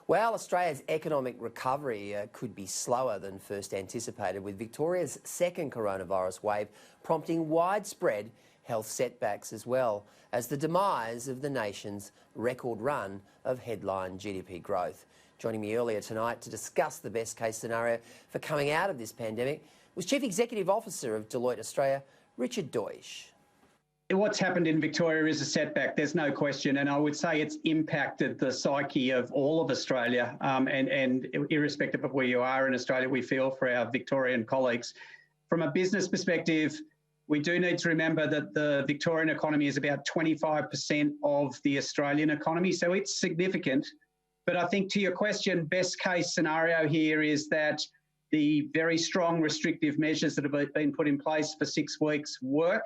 Well, Australia's economic recovery could be slower than first anticipated, with Victoria's second coronavirus wave prompting widespread health setbacks as well as the demise of the nation's record run of headline GDP growth. Joining me earlier tonight to discuss the best case scenario for coming out of this pandemic was Chief Executive Officer of Deloitte Australia, Richard Deutsch. What's happened in Victoria is a setback, there's no question, and I would say it's impacted the psyche of all of Australia, and irrespective of where you are in Australia, we feel for our Victorian colleagues. From a business perspective, we do need to remember that the Victorian economy is about 25% of the Australian economy, so it's significant. But I think to your question, best case scenario here is that the very strong restrictive measures that have been put in place for 6 weeks work,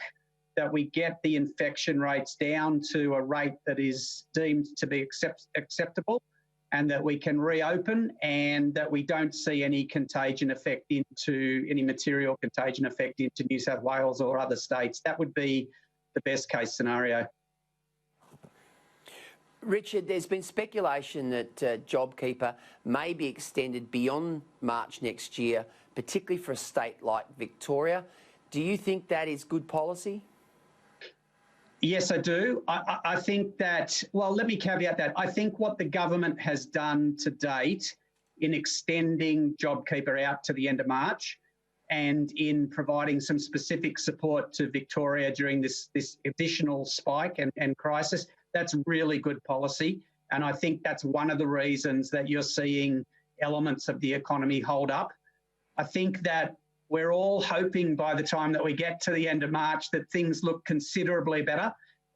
that we get the infection rates down to a rate that is deemed to be acceptable, and that we can reopen, and that we don't see any contagion effect into any material contagion effect into New South Wales or other states. That would be the best case scenario. Richard, there's been speculation that JobKeeper may be extended beyond March next year, particularly for a state like Victoria. Do you think that is good policy? Yes, I do. I think that, well, let me caveat that. I think what the government has done to date in extending JobKeeper out to the end of March and in providing some specific support to Victoria during this additional spike and crisis, that's really good policy. And I think that's one of the reasons that you're seeing elements of the economy hold up. I think that we're all hoping by the time that we get to the end of March that things look considerably better,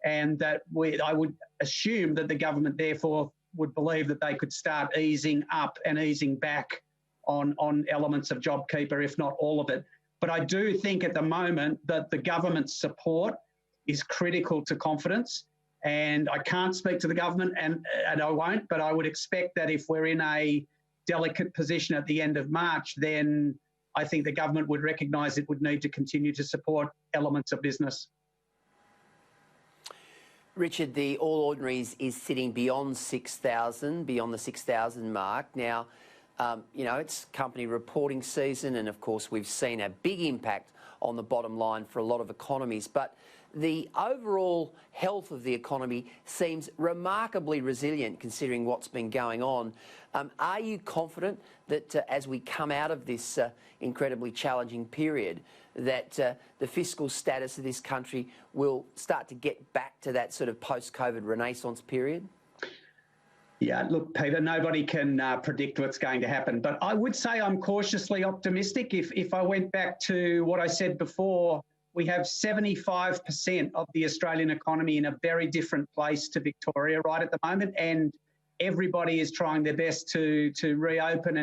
and that I would assume that the government therefore would believe that they could start easing up and easing back on elements of JobKeeper, if not all of it. But I do think at the moment that the government's support is critical to confidence, and I can't speak to the government and I won't, but I would expect that if we're in a delicate position at the end of March, then I think the government would recognise it would need to continue to support elements of business. Richard, the All Ordinaries is sitting beyond 6,000, beyond the 6,000 mark. Now, you know, it's company reporting season, and of course we've seen a big impact on the bottom line for a lot of economies, but the overall health of the economy seems remarkably resilient considering what's been going on. Are you confident that as we come out of this incredibly challenging period, that the fiscal status of this country will start to get back to that sort of post-COVID renaissance period? Yeah, look, Peter, nobody can predict what's going to happen, but I would say I'm cautiously optimistic. If I went back to what I said before, we have 75% of the Australian economy in a very different place to Victoria right at the moment, and everybody is trying their best to reopen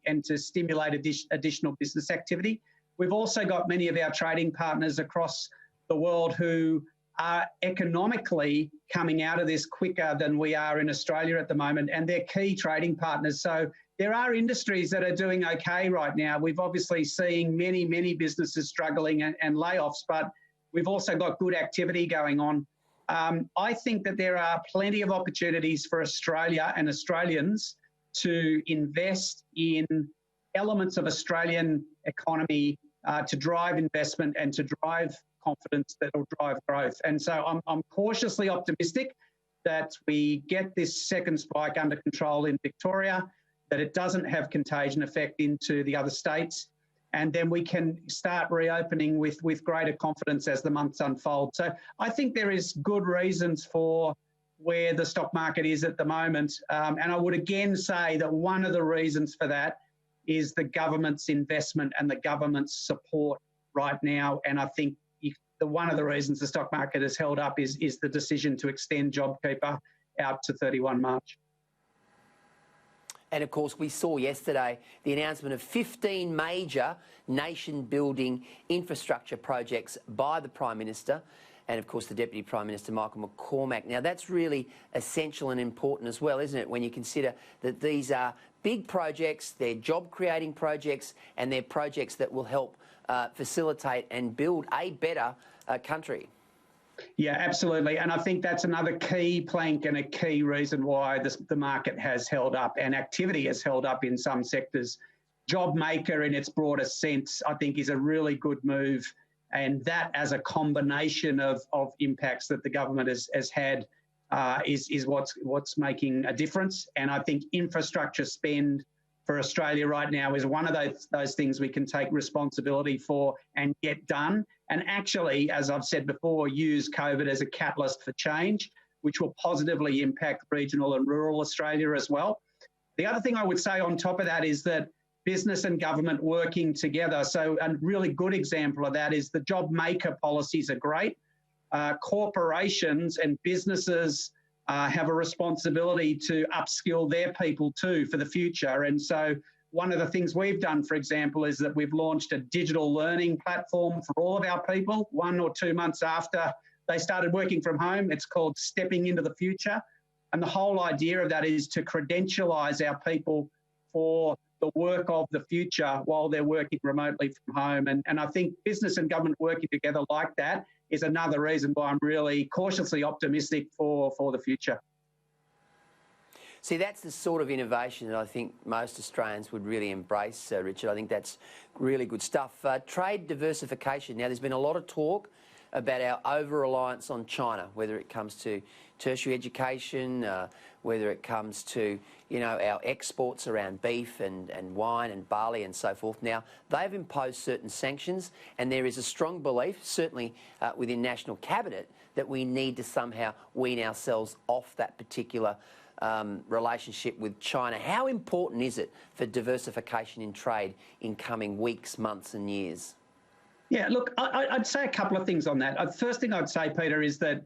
and to stimulate additional business activity. We've also got many of our trading partners across the world who are economically coming out of this quicker than we are in Australia at the moment, and they're key trading partners. So there are industries that are doing okay right now. We've obviously seen many businesses struggling and layoffs, but we've also got good activity going on. I think that there are plenty of opportunities for Australia and Australians to invest in elements of Australian economy to drive investment and to drive confidence that will drive growth. And so I'm cautiously optimistic that we get this second spike under control in Victoria, that it doesn't have contagion effect into the other states, and then we can start reopening with greater confidence as the months unfold. So I think there is good reasons for where the stock market is at the moment. And I would again say that one of the reasons for that is the government's investment and the government's support right now. And I think one of the reasons the stock market has held up is the decision to extend JobKeeper out to 31 March. And of course, we saw yesterday the announcement of 15 major nation-building infrastructure projects by the Prime Minister and, of course, the Deputy Prime Minister, Michael McCormack. Now, that's really essential and important as well, isn't it, when you consider that these are big projects, they're job-creating projects, and they're projects that will help facilitate and build a better country. Yeah, absolutely. And I think that's another key plank and a key reason why the market has held up and activity has held up in some sectors. JobMaker in its broadest sense, I think, is a really good move. And that as a combination of impacts that the government has had is what's making a difference. And I think infrastructure spend for Australia right now is one of those things we can take responsibility for and get done. And actually, as I've said before, use COVID as a catalyst for change, which will positively impact regional and rural Australia as well. The other thing I would say on top of that is that business and government working together. So a really good example of that is the JobMaker policies are great. Corporations and businesses have a responsibility to upskill their people too for the future. And so one of the things we've done, for example, is that we've launched a digital learning platform for all of our people 1 or 2 months after they started working from home. It's called Stepping into the Future. And the whole idea of that is to credentialise our people for the work of the future while they're working remotely from home. And I think business and government working together like that is another reason why I'm really cautiously optimistic for the future. See, that's the sort of innovation that I think most Australians would really embrace, Richard. I think that's really good stuff. Trade diversification. Now, there's been a lot of talk about our over-reliance on China, whether it comes to tertiary education, whether it comes to, our exports around beef and wine and barley and so forth. Now, they've imposed certain sanctions, and there is a strong belief, certainly within National Cabinet, that we need to somehow wean ourselves off that particular relationship with China. How important is it for diversification in trade in coming weeks, months and years? Yeah, look, I'd say a couple of things on that. First thing I'd say, Peter, is that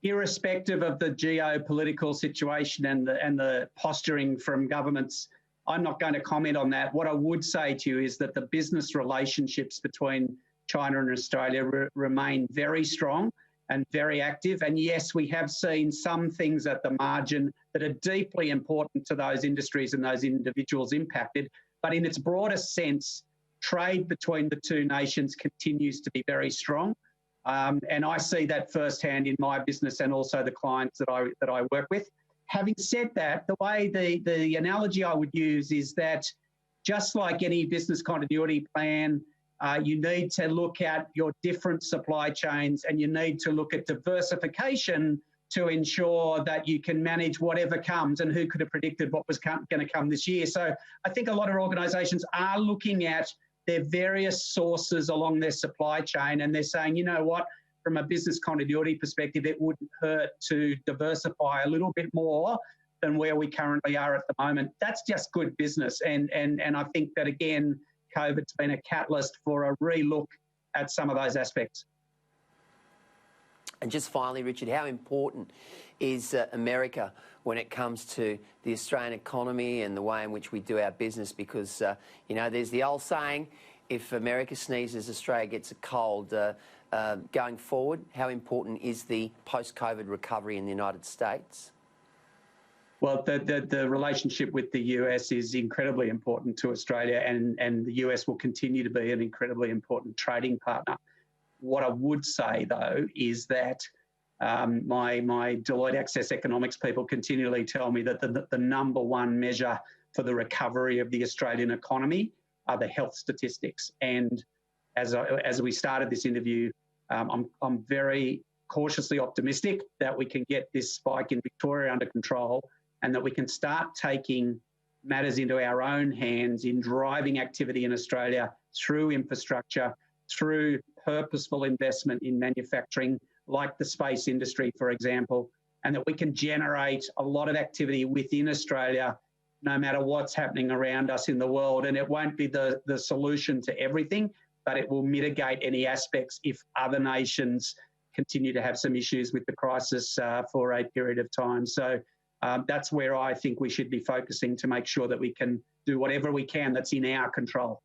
irrespective of the geopolitical situation and the posturing from governments, I'm not going to comment on that. What I would say to you is that the business relationships between China and Australia remain very strong and very active. And yes, we have seen some things at the margin that are deeply important to those industries and those individuals impacted. But in its broadest sense, trade between the two nations continues to be very strong. And I see that firsthand in my business and also the clients that I work with. Having said that, the way the analogy I would use is that just like any business continuity plan, you need to look at your different supply chains and you need to look at diversification to ensure that you can manage whatever comes, and who could have predicted what was going to come this year. So I think a lot of organisations are looking at their various sources along their supply chain, and they're saying, you know what, from a business continuity perspective, it wouldn't hurt to diversify a little bit more than where we currently are at the moment. That's just good business. And I think that, again, COVID's been a catalyst for a relook at some of those aspects. And just finally, Richard, how important is America when it comes to the Australian economy and the way in which we do our business? Because, there's the old saying, if America sneezes, Australia gets a cold. Going forward, how important is the post-COVID recovery in the United States? Well, the relationship with the US is incredibly important to Australia, and the US will continue to be an incredibly important trading partner. What I would say, though, is that my Deloitte Access Economics people continually tell me that the number one measure for the recovery of the Australian economy are the health statistics. And as we started this interview, I'm very cautiously optimistic that we can get this spike in Victoria under control and that we can start taking matters into our own hands in driving activity in Australia through infrastructure, through purposeful investment in manufacturing, like the space industry, for example, and that we can generate a lot of activity within Australia, no matter what's happening around us in the world. And it won't be the solution to everything, but it will mitigate any aspects if other nations continue to have some issues with the crisis for a period of time. So that's where I think we should be focusing to make sure that we can do whatever we can that's in our control.